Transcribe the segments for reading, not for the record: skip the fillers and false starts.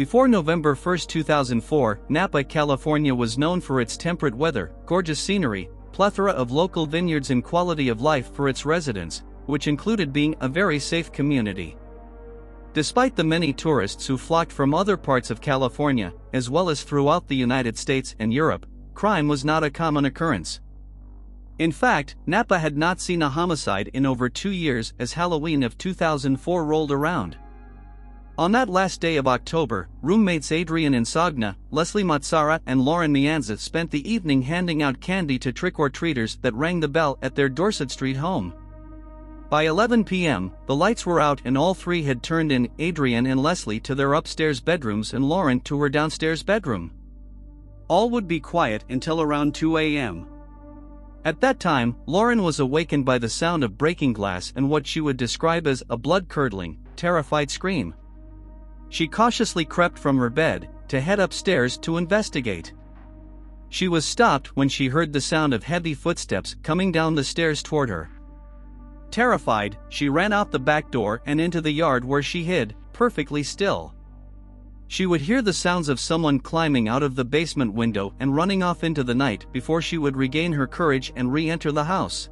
Before November 1, 2004, Napa, California was known for its temperate weather, gorgeous scenery, plethora of local vineyards and quality of life for its residents, which included being a very safe community. Despite the many tourists who flocked from other parts of California, as well as throughout the United States and Europe, crime was not a common occurrence. In fact, Napa had not seen a homicide in over 2 years as Halloween of 2004 rolled around. On that last day of October, roommates Adrian Insogna, Leslie Mazzara and Lauren Mianza spent the evening handing out candy to trick-or-treaters that rang the bell at their Dorset Street home. By 11 p.m., the lights were out and all three had turned in, Adrian and Leslie to their upstairs bedrooms and Lauren to her downstairs bedroom. All would be quiet until around 2 a.m. At that time, Lauren was awakened by the sound of breaking glass and what she would describe as a blood-curdling, terrified scream. She cautiously crept from her bed to head upstairs to investigate. She was stopped when she heard the sound of heavy footsteps coming down the stairs toward her. Terrified, she ran out the back door and into the yard where she hid, perfectly still. She would hear the sounds of someone climbing out of the basement window and running off into the night before she would regain her courage and re-enter the house.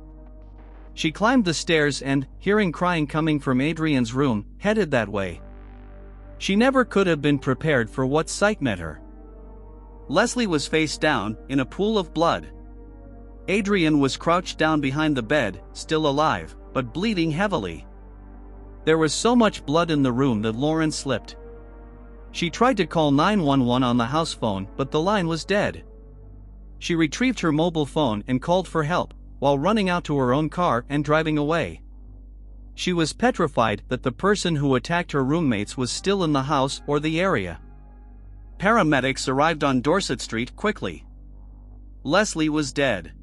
She climbed the stairs and, hearing crying coming from Adrian's room, headed that way. She never could have been prepared for what sight met her. Leslie was face down, in a pool of blood. Adrian was crouched down behind the bed, still alive, but bleeding heavily. There was so much blood in the room that Lauren slipped. She tried to call 911 on the house phone, but the line was dead. She retrieved her mobile phone and called for help, while running out to her own car and driving away. She was petrified that the person who attacked her roommates was still in the house or the area. Paramedics arrived on Dorset Street quickly. Leslie was dead.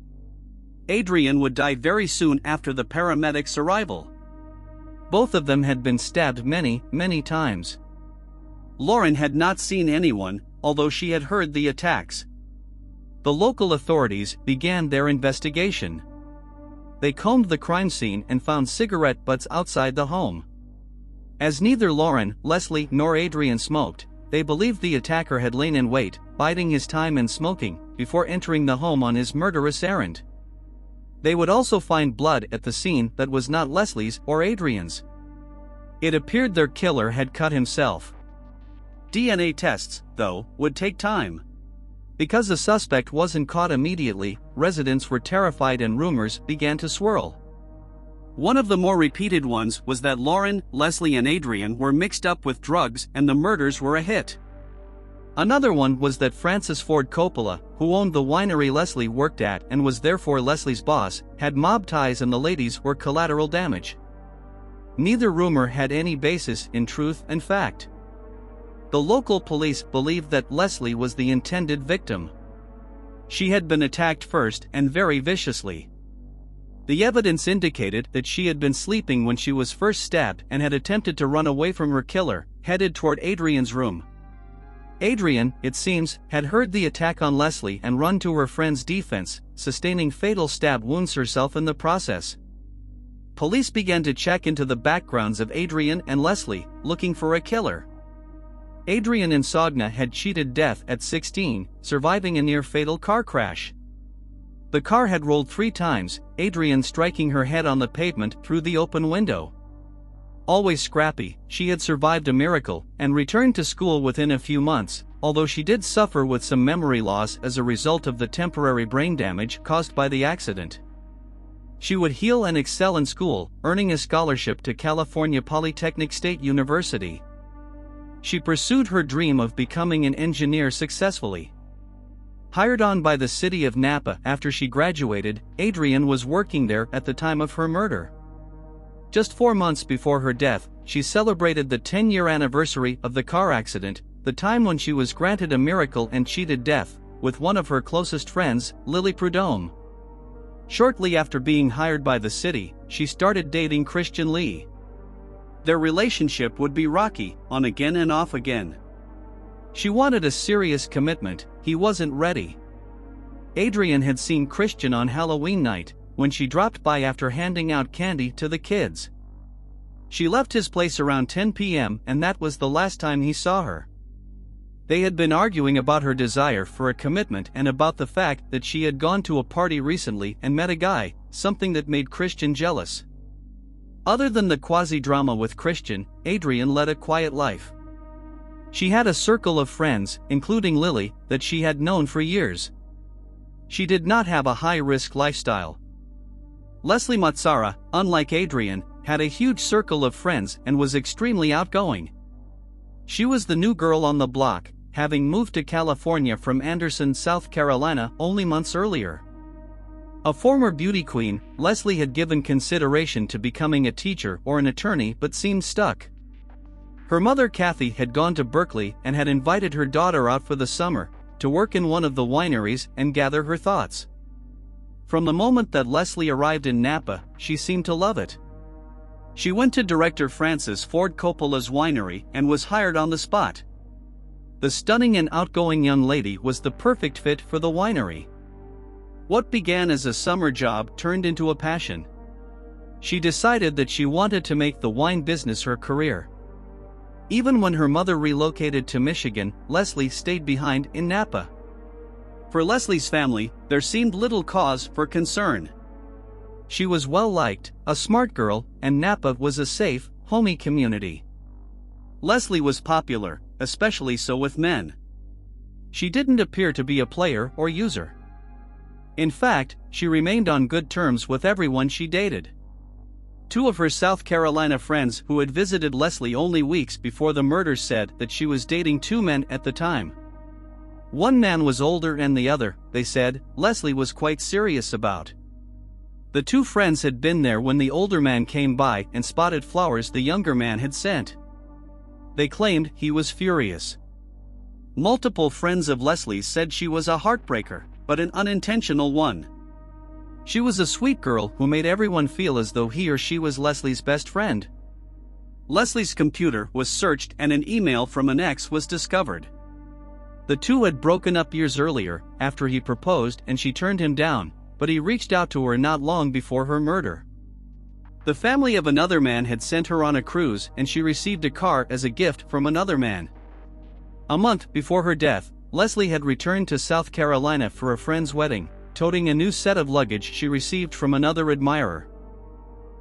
Adrian would die very soon after the paramedics' arrival. Both of them had been stabbed many, many times. Lauren had not seen anyone, although she had heard the attacks. The local authorities began their investigation. They combed the crime scene and found cigarette butts outside the home. As neither Lauren, Leslie, nor Adrian smoked, they believed the attacker had lain in wait, biding his time and smoking, before entering the home on his murderous errand. They would also find blood at the scene that was not Leslie's or Adrian's. It appeared their killer had cut himself. DNA tests, though, would take time. Because the suspect wasn't caught immediately, residents were terrified and rumors began to swirl. One of the more repeated ones was that Lauren, Leslie and Adrian were mixed up with drugs and the murders were a hit. Another one was that Francis Ford Coppola, who owned the winery Leslie worked at and was therefore Leslie's boss, had mob ties and the ladies were collateral damage. Neither rumor had any basis in truth and fact. The local police believed that Leslie was the intended victim. She had been attacked first and very viciously. The evidence indicated that she had been sleeping when she was first stabbed and had attempted to run away from her killer, headed toward Adrian's room. Adrian, it seems, had heard the attack on Leslie and run to her friend's defense, sustaining fatal stab wounds herself in the process. Police began to check into the backgrounds of Adrian and Leslie, looking for a killer. Adrian Insogna had cheated death at 16, surviving a near-fatal car crash. The car had rolled 3 times, Adrian striking her head on the pavement through the open window. Always scrappy, she had survived a miracle and returned to school within a few months, although she did suffer with some memory loss as a result of the temporary brain damage caused by the accident. She would heal and excel in school, earning a scholarship to California Polytechnic State University. She pursued her dream of becoming an engineer successfully. Hired on by the city of Napa after she graduated, Adrian was working there at the time of her murder. Just 4 months before her death, she celebrated the 10-year anniversary of the car accident, the time when she was granted a miracle and cheated death, with one of her closest friends, Lily Prudhomme. Shortly after being hired by the city, she started dating Christian Lee. Their relationship would be rocky, on again and off again. She wanted a serious commitment, he wasn't ready. Adrian had seen Christian on Halloween night, when she dropped by after handing out candy to the kids. She left his place around 10 p.m. and that was the last time he saw her. They had been arguing about her desire for a commitment and about the fact that she had gone to a party recently and met a guy, something that made Christian jealous. Other than the quasi-drama with Christian, Adrian led a quiet life. She had a circle of friends, including Lily, that she had known for years. She did not have a high-risk lifestyle. Leslie Matsara, unlike Adrian, had a huge circle of friends and was extremely outgoing. She was the new girl on the block, having moved to California from Anderson, South Carolina, only months earlier. A former beauty queen, Leslie had given consideration to becoming a teacher or an attorney but seemed stuck. Her mother Kathy had gone to Berkeley and had invited her daughter out for the summer, to work in one of the wineries and gather her thoughts. From the moment that Leslie arrived in Napa, she seemed to love it. She went to director Francis Ford Coppola's winery and was hired on the spot. The stunning and outgoing young lady was the perfect fit for the winery. What began as a summer job turned into a passion. She decided that she wanted to make the wine business her career. Even when her mother relocated to Michigan, Leslie stayed behind in Napa. For Leslie's family, there seemed little cause for concern. She was well-liked, a smart girl, and Napa was a safe, homey community. Leslie was popular, especially so with men. She didn't appear to be a player or user. In fact, she remained on good terms with everyone she dated. Two of her South Carolina friends who had visited Leslie only weeks before the murders said that she was dating two men at the time. One man was older and the other, they said, Leslie was quite serious about. The two friends had been there when the older man came by and spotted flowers the younger man had sent. They claimed he was furious. Multiple friends of Leslie's said she was a heartbreaker, but an unintentional one. She was a sweet girl who made everyone feel as though he or she was Leslie's best friend. Leslie's computer was searched and an email from an ex was discovered. The two had broken up years earlier, after he proposed and she turned him down, but he reached out to her not long before her murder. The family of another man had sent her on a cruise and she received a car as a gift from another man. A month before her death, Leslie had returned to South Carolina for a friend's wedding, toting a new set of luggage she received from another admirer.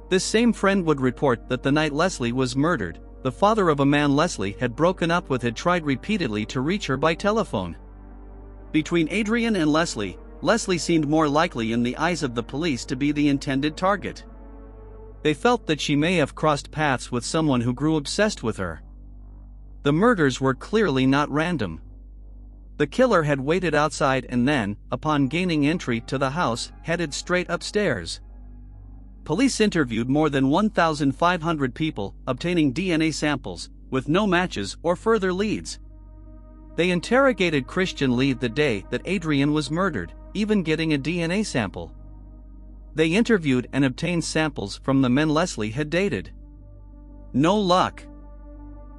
This same friend would report that the night Leslie was murdered, the father of a man Leslie had broken up with had tried repeatedly to reach her by telephone. Between Adrian and Leslie, Leslie seemed more likely in the eyes of the police to be the intended target. They felt that she may have crossed paths with someone who grew obsessed with her. The murders were clearly not random. The killer had waited outside and then, upon gaining entry to the house, headed straight upstairs. Police interviewed more than 1,500 people, obtaining DNA samples, with no matches or further leads. They interrogated Christian Lee the day that Adrian was murdered, even getting a DNA sample. They interviewed and obtained samples from the men Leslie had dated. No luck.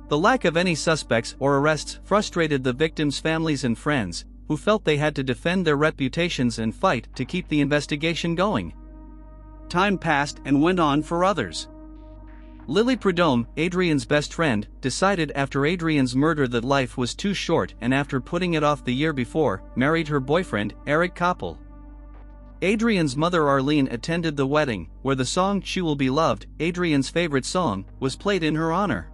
The lack of any suspects or arrests frustrated the victims' families and friends, who felt they had to defend their reputations and fight to keep the investigation going. Time passed and went on for others. Lily Prudhomme, Adrian's best friend, decided after Adrian's murder that life was too short and after putting it off the year before, married her boyfriend, Eric Koppel. Adrian's mother Arlene attended the wedding, where the song She Will Be Loved, Adrian's favorite song, was played in her honor.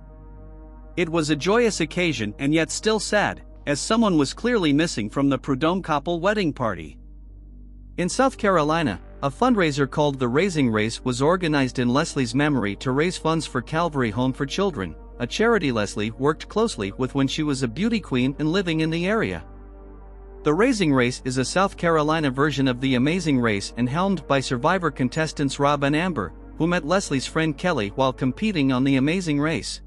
It was a joyous occasion and yet still sad, as someone was clearly missing from the Prudhomme-Koppel wedding party. In South Carolina, a fundraiser called the Raising Race was organized in Leslie's memory to raise funds for Calvary Home for Children, a charity Leslie worked closely with when she was a beauty queen and living in the area. The Raising Race is a South Carolina version of The Amazing Race and helmed by Survivor contestants Rob and Amber, who met Leslie's friend Kelly while competing on The Amazing Race.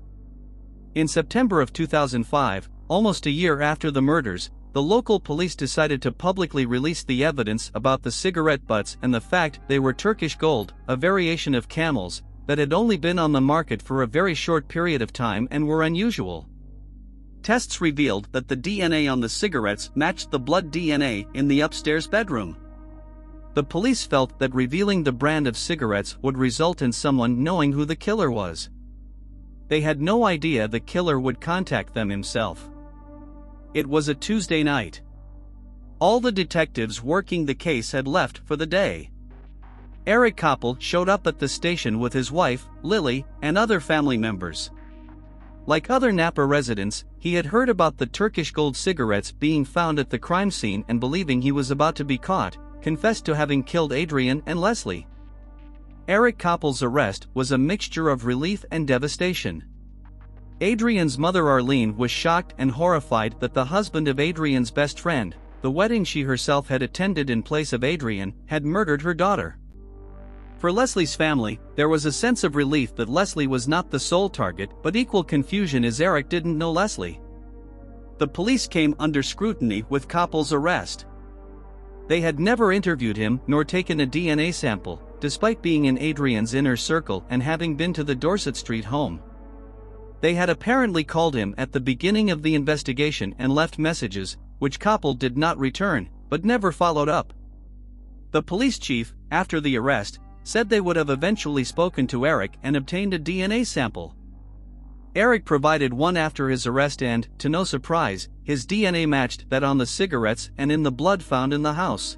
In September of 2005, almost a year after the murders, the local police decided to publicly release the evidence about the cigarette butts and the fact they were Turkish gold, a variation of camels, that had only been on the market for a very short period of time and were unusual. Tests revealed that the DNA on the cigarettes matched the blood DNA in the upstairs bedroom. The police felt that revealing the brand of cigarettes would result in someone knowing who the killer was. They had no idea the killer would contact them himself. It was a Tuesday night. All the detectives working the case had left for the day. Eric Koppel showed up at the station with his wife, Lily, and other family members. Like other Napa residents, he had heard about the Turkish gold cigarettes being found at the crime scene and, believing he was about to be caught, confessed to having killed Adrian and Leslie. Eric Koppel's arrest was a mixture of relief and devastation. Adrian's mother Arlene was shocked and horrified that the husband of Adrian's best friend, the wedding she herself had attended in place of Adrian, had murdered her daughter. For Leslie's family, there was a sense of relief that Leslie was not the sole target, but equal confusion as Eric didn't know Leslie. The police came under scrutiny with Koppel's arrest. They had never interviewed him nor taken a DNA sample, despite being in Adrian's inner circle and having been to the Dorset Street home. They had apparently called him at the beginning of the investigation and left messages, which Koppel did not return, but never followed up. The police chief, after the arrest, said they would have eventually spoken to Eric and obtained a DNA sample. Eric provided one after his arrest and, to no surprise, his DNA matched that on the cigarettes and in the blood found in the house.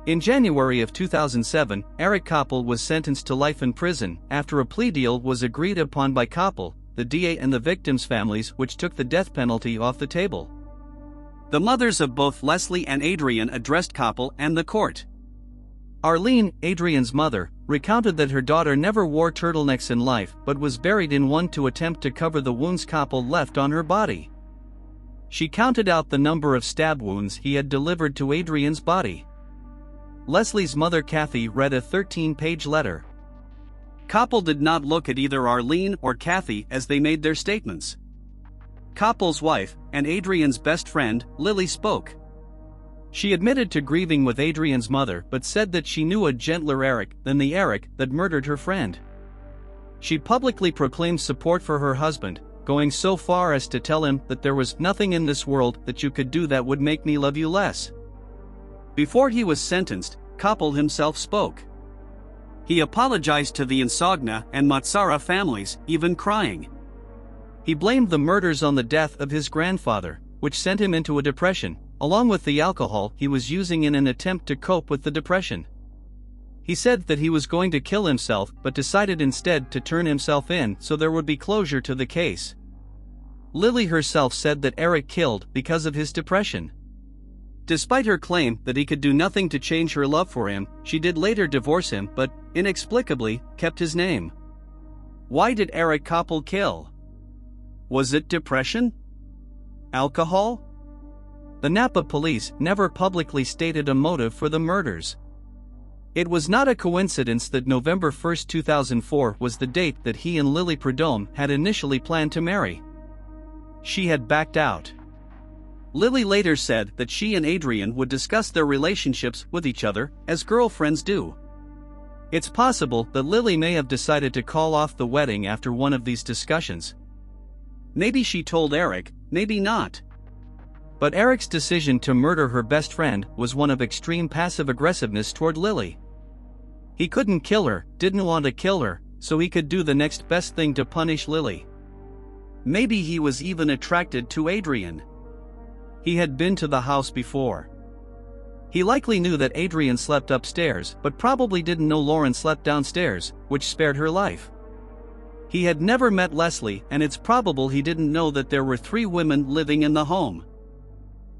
In January of 2007, Eric Koppel was sentenced to life in prison after a plea deal was agreed upon by Koppel, the DA, and the victims' families, which took the death penalty off the table. The mothers of both Leslie and Adrian addressed Koppel and the court. Arlene, Adrian's mother, recounted that her daughter never wore turtlenecks in life but was buried in one to attempt to cover the wounds Koppel left on her body. She counted out the number of stab wounds he had delivered to Adrian's body. Leslie's mother Kathy read a 13-page letter. Koppel did not look at either Arlene or Kathy as they made their statements. Koppel's wife, and Adrian's best friend, Lily, spoke. She admitted to grieving with Adrian's mother but said that she knew a gentler Eric than the Eric that murdered her friend. She publicly proclaimed support for her husband, going so far as to tell him that there was nothing in this world that you could do that would make me love you less. Before he was sentenced, Koppel himself spoke. He apologized to the Insogna and Matsara families, even crying. He blamed the murders on the death of his grandfather, which sent him into a depression, along with the alcohol he was using in an attempt to cope with the depression. He said that he was going to kill himself but decided instead to turn himself in so there would be closure to the case. Lily herself said that Eric killed because of his depression. Despite her claim that he could do nothing to change her love for him, she did later divorce him but, inexplicably, kept his name. Why did Eric Koppel kill? Was it depression? Alcohol? The Napa police never publicly stated a motive for the murders. It was not a coincidence that November 1, 2004 was the date that he and Lily Prudhomme had initially planned to marry. She had backed out. Lily later said that she and Adrian would discuss their relationships with each other, as girlfriends do. It's possible that Lily may have decided to call off the wedding after one of these discussions. Maybe she told Eric, maybe not. But Eric's decision to murder her best friend was one of extreme passive-aggressiveness toward Lily. He couldn't kill her, didn't want to kill her, so he could do the next best thing to punish Lily. Maybe he was even attracted to Adrian. He had been to the house before. He likely knew that Adrian slept upstairs but probably didn't know Lauren slept downstairs, which spared her life. He had never met Leslie and it's probable he didn't know that there were 3 women living in the home.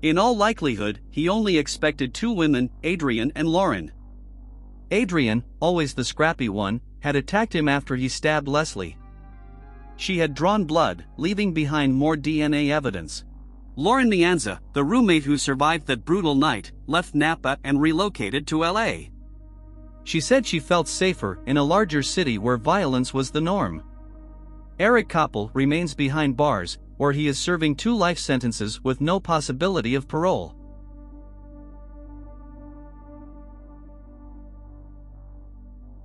In all likelihood, he only expected 2 women, Adrian and Lauren. Adrian, always the scrappy one, had attacked him after he stabbed Leslie. She had drawn blood, leaving behind more DNA evidence. Lauren Mianza, the roommate who survived that brutal night, left Napa and relocated to LA. She said she felt safer in a larger city where violence was the norm. Eric Koppel remains behind bars, where he is serving 2 life sentences with no possibility of parole.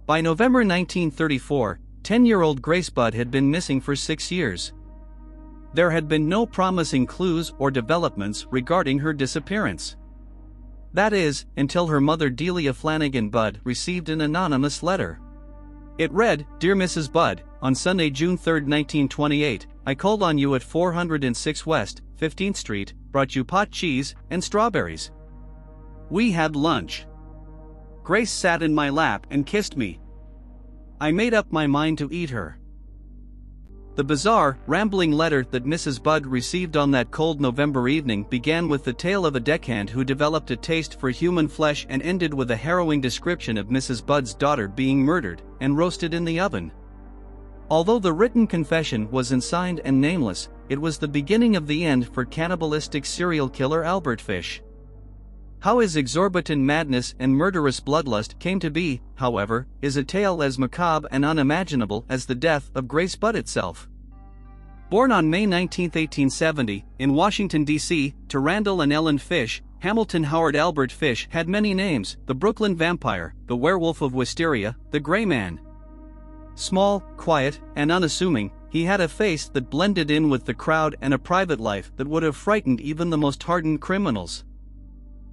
By November 1934, 10-year-old Grace Budd had been missing for 6 years. There had been no promising clues or developments regarding her disappearance. That is, until her mother Delia Flanagan Budd received an anonymous letter. It read, "Dear Mrs. Budd, on Sunday, June 3, 1928, I called on you at 406 West, 15th Street, brought you pot cheese and strawberries. We had lunch. Grace sat in my lap and kissed me. I made up my mind to eat her. The bizarre, rambling letter that Mrs. Budd received on that cold November evening began with the tale of a deckhand who developed a taste for human flesh and ended with a harrowing description of Mrs. Budd's daughter being murdered and roasted in the oven. Although the written confession was unsigned and nameless, it was the beginning of the end for cannibalistic serial killer Albert Fish. How his exorbitant madness and murderous bloodlust came to be, however, is a tale as macabre and unimaginable as the death of Grace Budd itself. Born on May 19, 1870, in Washington, D.C., to Randall and Ellen Fish, Hamilton Howard Albert Fish had many names: the Brooklyn Vampire, the Werewolf of Wisteria, the Gray Man. Small, quiet, and unassuming, he had a face that blended in with the crowd and a private life that would have frightened even the most hardened criminals.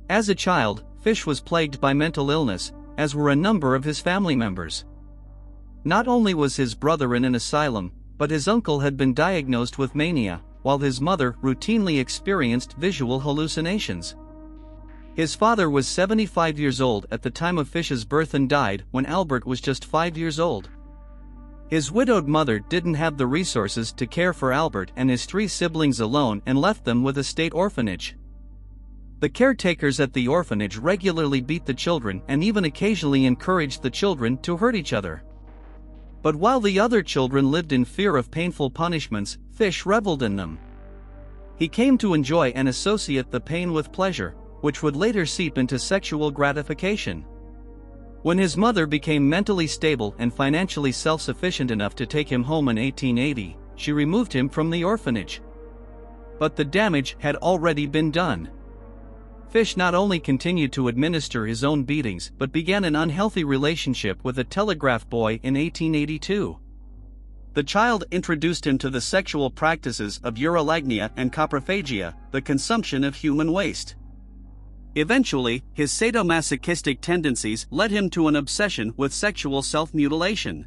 As a child, Fish was plagued by mental illness, as were a number of his family members. Not only was his brother in an asylum, but his uncle had been diagnosed with mania, while his mother routinely experienced visual hallucinations. His father was 75 years old at the time of Fish's birth and died when Albert was just 5 years old. His widowed mother didn't have the resources to care for Albert and his 3 siblings alone and left them with a state orphanage. The caretakers at the orphanage regularly beat the children and even occasionally encouraged the children to hurt each other. But while the other children lived in fear of painful punishments, Fish reveled in them. He came to enjoy and associate the pain with pleasure, which would later seep into sexual gratification. When his mother became mentally stable and financially self-sufficient enough to take him home in 1880, she removed him from the orphanage. But the damage had already been done. Fish not only continued to administer his own beatings but began an unhealthy relationship with a telegraph boy in 1882. The child introduced him to the sexual practices of urolagnia and coprophagia, the consumption of human waste. Eventually, his sadomasochistic tendencies led him to an obsession with sexual self-mutilation.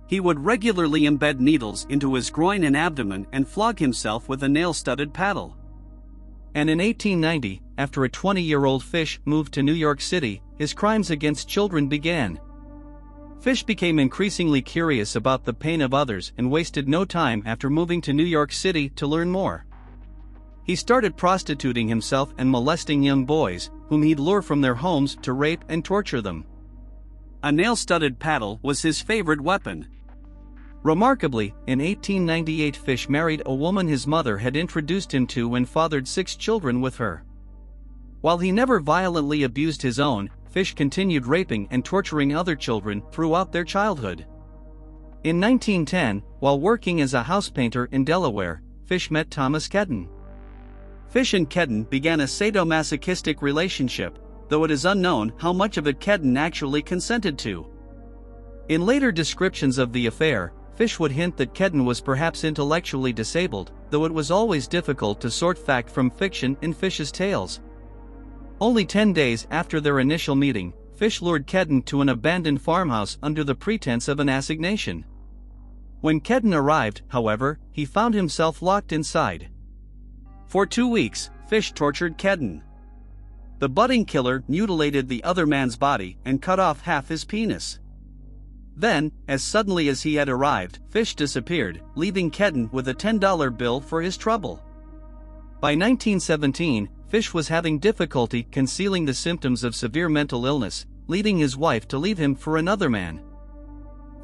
He would regularly embed needles into his groin and abdomen and flog himself with a nail-studded paddle. And in 1890, after a 20-year-old Fish moved to New York City, his crimes against children began. Fish became increasingly curious about the pain of others and wasted no time after moving to New York City to learn more. He started prostituting himself and molesting young boys, whom he'd lure from their homes to rape and torture them. A nail-studded paddle was his favorite weapon. Remarkably, in 1898 Fish married a woman his mother had introduced him to and fathered 6 children with her. While he never violently abused his own, Fish continued raping and torturing other children throughout their childhood. In 1910, while working as a house painter in Delaware, Fish met Thomas Kedden. Fish and Kedden began a sadomasochistic relationship, though it is unknown how much of it Kedden actually consented to. In later descriptions of the affair, Fish would hint that Kedden was perhaps intellectually disabled, though it was always difficult to sort fact from fiction in Fish's tales. Only 10 days after their initial meeting, Fish lured Kedden to an abandoned farmhouse under the pretense of an assignation. When Kedden arrived, however, he found himself locked inside. For 2 weeks, Fish tortured Kedden. The budding killer mutilated the other man's body and cut off half his penis. Then, as suddenly as he had arrived, Fish disappeared, leaving Kedden with a $10 bill for his trouble. By 1917, Fish was having difficulty concealing the symptoms of severe mental illness, leading his wife to leave him for another man.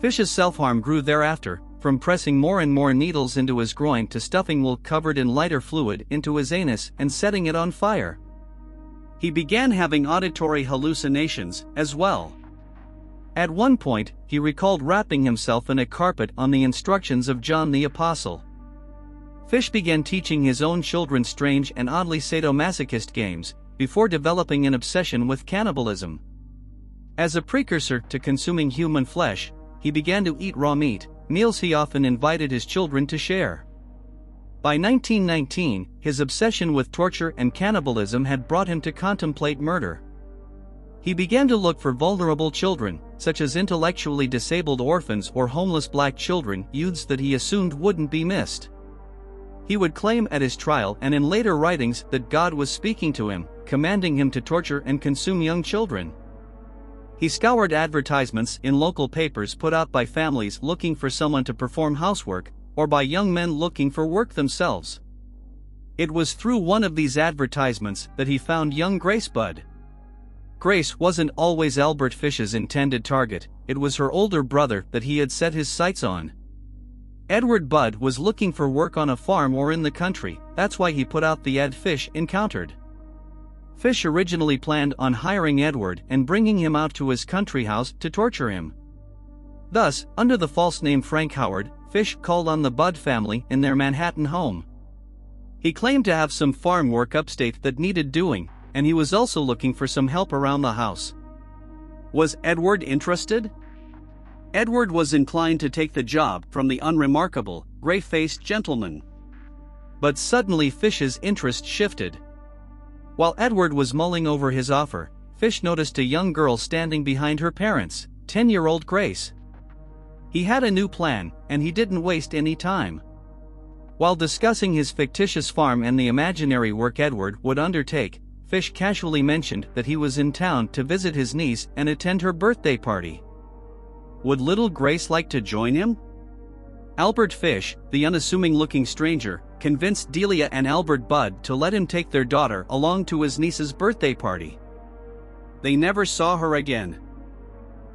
Fish's self-harm grew thereafter, from pressing more and more needles into his groin to stuffing wool covered in lighter fluid into his anus and setting it on fire. He began having auditory hallucinations as well. At one point, he recalled wrapping himself in a carpet on the instructions of John the Apostle. Fish began teaching his own children strange and oddly sadomasochist games, before developing an obsession with cannibalism. As a precursor to consuming human flesh, he began to eat raw meat, meals he often invited his children to share. By 1919, his obsession with torture and cannibalism had brought him to contemplate murder. He began to look for vulnerable children, such as intellectually disabled orphans or homeless black children, youths that he assumed wouldn't be missed. He would claim at his trial and in later writings that God was speaking to him, commanding him to torture and consume young children. He scoured advertisements in local papers put out by families looking for someone to perform housework, or by young men looking for work themselves. It was through one of these advertisements that he found young Grace Budd. Grace wasn't always Albert Fish's intended target, it was her older brother that he had set his sights on. Edward Budd was looking for work on a farm or in the country, that's why he put out the ad Fish encountered. Fish originally planned on hiring Edward and bringing him out to his country house to torture him. Thus, under the false name Frank Howard, Fish called on the Budd family in their Manhattan home. He claimed to have some farm work upstate that needed doing, and he was also looking for some help around the house. Was Edward interested? Edward was inclined to take the job from the unremarkable, gray-faced gentleman. But suddenly Fish's interest shifted. While Edward was mulling over his offer, Fish noticed a young girl standing behind her parents, 10-year-old Grace. He had a new plan, and he didn't waste any time. While discussing his fictitious farm and the imaginary work Edward would undertake, Fish casually mentioned that he was in town to visit his niece and attend her birthday party. Would little Grace like to join him? Albert Fish, the unassuming-looking stranger, convinced Delia and Albert Budd to let him take their daughter along to his niece's birthday party. They never saw her again.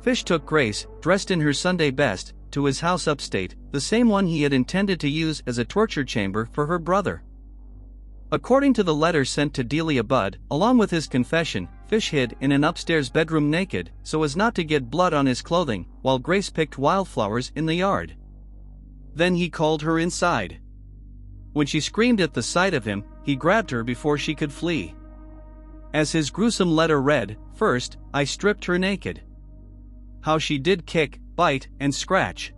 Fish took Grace, dressed in her Sunday best, to his house upstate, the same one he had intended to use as a torture chamber for her brother. According to the letter sent to Delia Budd, along with his confession, Fish hid in an upstairs bedroom naked, so as not to get blood on his clothing, while Grace picked wildflowers in the yard. Then he called her inside. When she screamed at the sight of him, he grabbed her before she could flee. As his gruesome letter read, "First, I stripped her naked. How she did kick, bite, and scratch.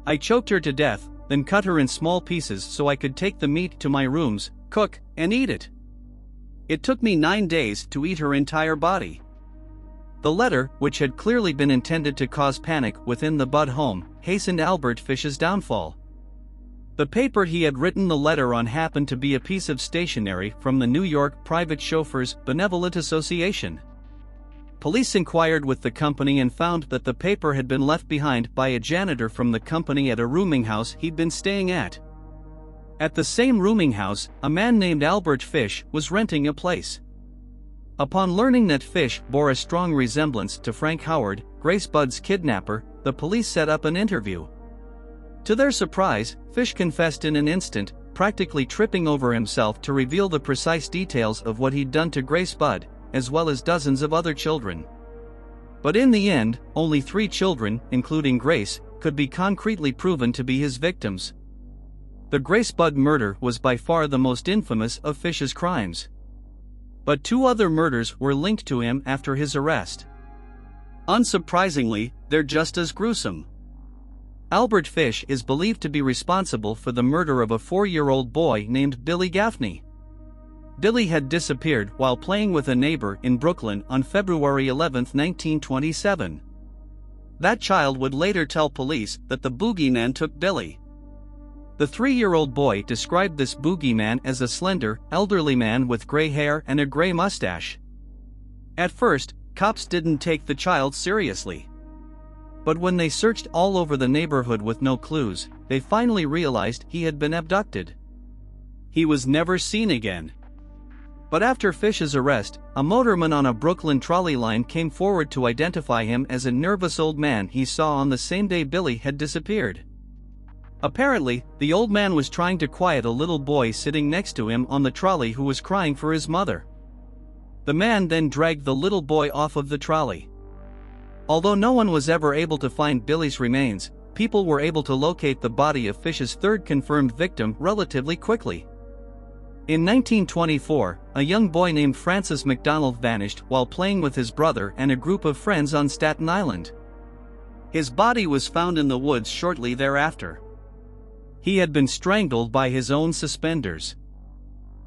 I choked her to death, then cut her in small pieces so I could take the meat to my rooms, cook, and eat it. It took me 9 days to eat her entire body." The letter, which had clearly been intended to cause panic within the Budd home, hastened Albert Fish's downfall. The paper he had written the letter on happened to be a piece of stationery from the New York Private Chauffeurs Benevolent Association. Police inquired with the company and found that the paper had been left behind by a janitor from the company at a rooming house he'd been staying at. At the same rooming house, a man named Albert Fish was renting a place. Upon learning that Fish bore a strong resemblance to Frank Howard, Grace Budd's kidnapper, the police set up an interview. To their surprise, Fish confessed in an instant, practically tripping over himself to reveal the precise details of what he'd done to Grace Budd, as well as dozens of other children. But in the end, only 3 children, including Grace, could be concretely proven to be his victims. The Grace Budd murder was by far the most infamous of Fish's crimes. But 2 other murders were linked to him after his arrest. Unsurprisingly, they're just as gruesome. Albert Fish is believed to be responsible for the murder of a 4-year-old boy named Billy Gaffney. Billy had disappeared while playing with a neighbor in Brooklyn on February 11, 1927. That child would later tell police that the boogeyman took Billy. The 3-year-old boy described this boogeyman as a slender, elderly man with gray hair and a gray mustache. At first, cops didn't take the child seriously. But when they searched all over the neighborhood with no clues, they finally realized he had been abducted. He was never seen again. But after Fish's arrest, a motorman on a Brooklyn trolley line came forward to identify him as a nervous old man he saw on the same day Billy had disappeared. Apparently, the old man was trying to quiet a little boy sitting next to him on the trolley who was crying for his mother. The man then dragged the little boy off of the trolley. Although no one was ever able to find Billy's remains, people were able to locate the body of Fish's 3rd confirmed victim relatively quickly. In 1924, a young boy named Francis McDonald vanished while playing with his brother and a group of friends on Staten Island. His body was found in the woods shortly thereafter. He had been strangled by his own suspenders.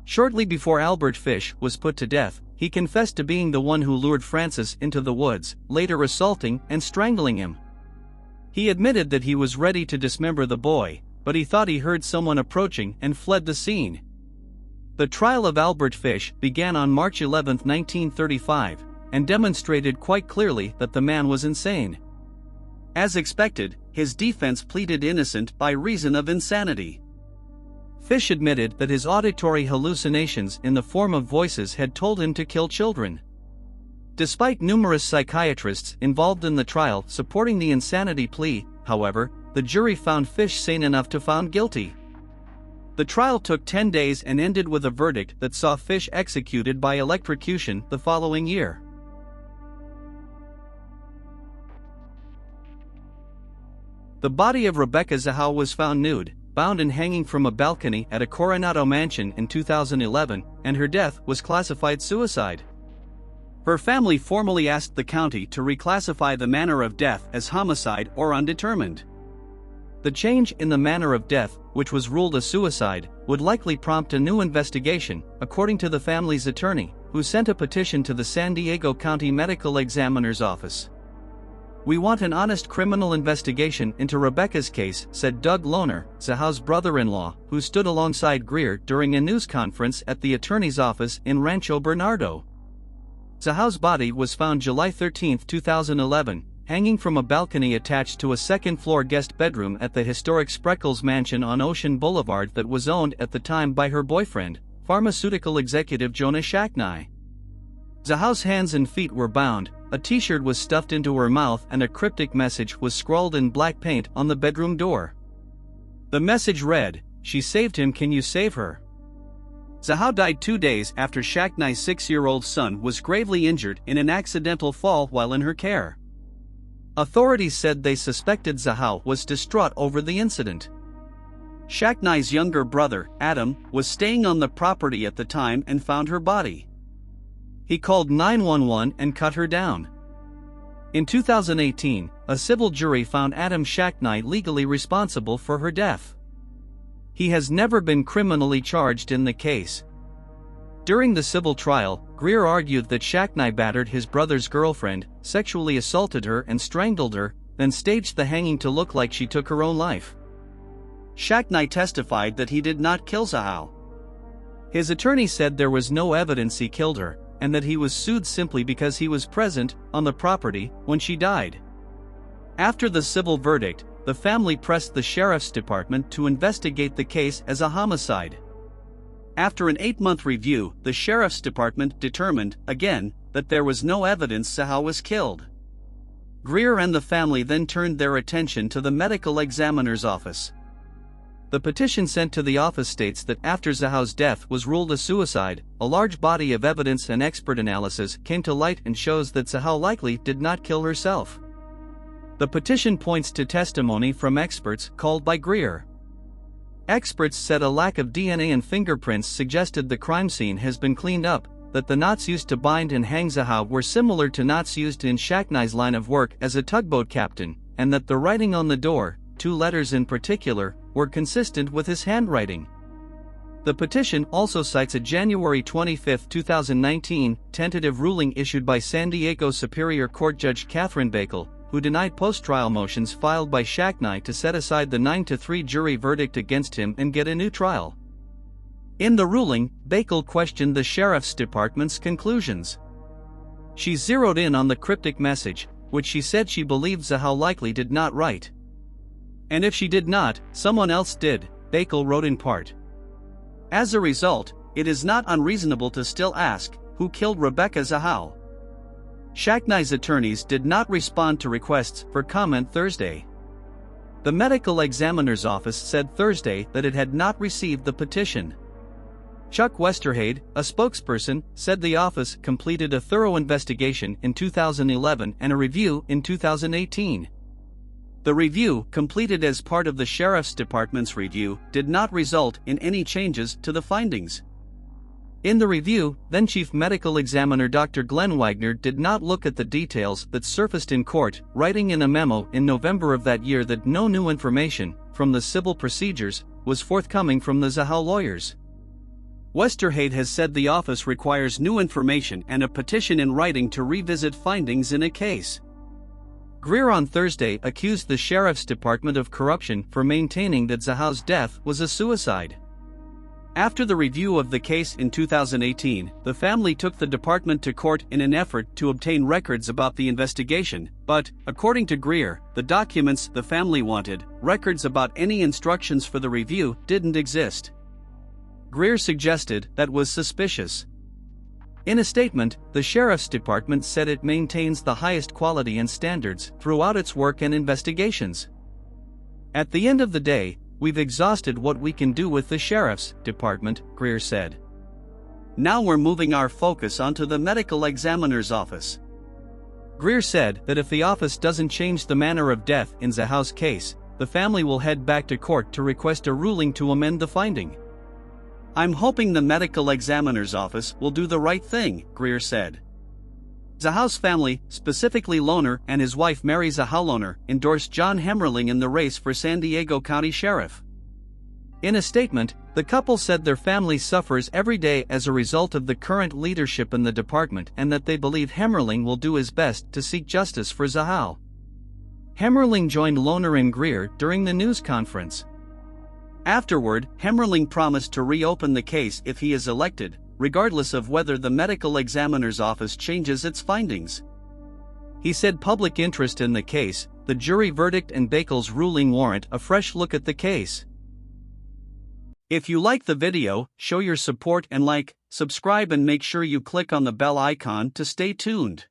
Shortly before Albert Fish was put to death, he confessed to being the one who lured Francis into the woods, later assaulting and strangling him. He admitted that he was ready to dismember the boy, but he thought he heard someone approaching and fled the scene. The trial of Albert Fish began on March 11, 1935, and demonstrated quite clearly that the man was insane. As expected, his defense pleaded innocent by reason of insanity. Fish admitted that his auditory hallucinations in the form of voices had told him to kill children. Despite numerous psychiatrists involved in the trial supporting the insanity plea, however, the jury found Fish sane enough to found guilty. The trial took 10 days and ended with a verdict that saw Fish executed by electrocution the following year. The body of Rebecca Zahau was found nude, bound and hanging from a balcony at a Coronado mansion in 2011, and her death was classified suicide. Her family formally asked the county to reclassify the manner of death as homicide or undetermined. The change in the manner of death, which was ruled a suicide, would likely prompt a new investigation, according to the family's attorney, who sent a petition to the San Diego County Medical Examiner's Office. "We want an honest criminal investigation into Rebecca's case," said Doug Lohner, Zahau's brother-in-law, who stood alongside Greer during a news conference at the attorney's office in Rancho Bernardo. Zahau's body was found July 13, 2011, hanging from a balcony attached to a second-floor guest bedroom at the historic Spreckels mansion on Ocean Boulevard that was owned at the time by her boyfriend, pharmaceutical executive Jonah Shacknai. Zahau's hands and feet were bound, a t-shirt was stuffed into her mouth and a cryptic message was scrawled in black paint on the bedroom door. The message read, "She saved him, can you save her?" Zahau died 2 days after Shacknai's 6-year-old son was gravely injured in an accidental fall while in her care. Authorities said they suspected Zahau was distraught over the incident. Shacknai's younger brother, Adam, was staying on the property at the time and found her body. He called 911 and cut her down. In 2018, a civil jury found Adam Shacknai legally responsible for her death. He has never been criminally charged in the case. During the civil trial, Greer argued that Shacknai battered his brother's girlfriend, sexually assaulted her and strangled her, then staged the hanging to look like she took her own life. Shacknai testified that he did not kill Zahau. His attorney said there was no evidence he killed her, and that he was sued simply because he was present on the property when she died. After the civil verdict, the family pressed the sheriff's department to investigate the case as a homicide. After an 8-month review, the sheriff's department determined, again, that there was no evidence Zahau was killed. Greer and the family then turned their attention to the medical examiner's office. The petition sent to the office states that after Zahau's death was ruled a suicide, a large body of evidence and expert analysis came to light and shows that Zahau likely did not kill herself. The petition points to testimony from experts called by Greer. Experts said a lack of DNA and fingerprints suggested the crime scene has been cleaned up, that the knots used to bind and hang Zahau were similar to knots used in Shacknai's line of work as a tugboat captain, and that the writing on the door, 2 letters in particular, were consistent with his handwriting. The petition also cites a January 25, 2019, tentative ruling issued by San Diego Superior Court Judge Catherine Bakel, who denied post-trial motions filed by Shacknai to set aside the 9-3 jury verdict against him and get a new trial. In the ruling, Bakel questioned the sheriff's department's conclusions. She zeroed in on the cryptic message, which she said she believed Zahau likely did not write. And if she did not, someone else did, Bakel wrote in part. As a result, it is not unreasonable to still ask, who killed Rebecca Zahau? Shacknai's attorneys did not respond to requests for comment Thursday. The medical examiner's office said Thursday that it had not received the petition. Chuck Westerhade, a spokesperson, said the office completed a thorough investigation in 2011 and a review in 2018. The review, completed as part of the Sheriff's Department's review, did not result in any changes to the findings. In the review, then Chief Medical Examiner Dr. Glenn Wagner did not look at the details that surfaced in court, writing in a memo in November of that year that no new information, from the civil procedures, was forthcoming from the Zahau lawyers. Westerhade has said the office requires new information and a petition in writing to revisit findings in a case. Greer on Thursday accused the sheriff's department of corruption for maintaining that Zahau's death was a suicide. After the review of the case in 2018, the family took the department to court in an effort to obtain records about the investigation, but, according to Greer, the documents the family wanted, records about any instructions for the review, didn't exist. Greer suggested that was suspicious. In a statement, the sheriff's department said it maintains the highest quality and standards throughout its work and investigations. At the end of the day, we've exhausted what we can do with the sheriff's department, Greer said. Now we're moving our focus onto the medical examiner's office. Greer said that if the office doesn't change the manner of death in Zahau's case, the family will head back to court to request a ruling to amend the finding. I'm hoping the medical examiner's office will do the right thing, Greer said. Zahau's family, specifically Lohner and his wife Mary Zahau Lohner, endorsed John Hemmerling in the race for San Diego County Sheriff. In a statement, the couple said their family suffers every day as a result of the current leadership in the department and that they believe Hemmerling will do his best to seek justice for Zahau. Hemmerling joined Lohner and Greer during the news conference. Afterward, Hemmerling promised to reopen the case if he is elected, regardless of whether the medical examiner's office changes its findings. He said public interest in the case, the jury verdict and Bakel's ruling warrant a fresh look at the case. If you like the video, show your support and subscribe and make sure you click on the bell icon to stay tuned.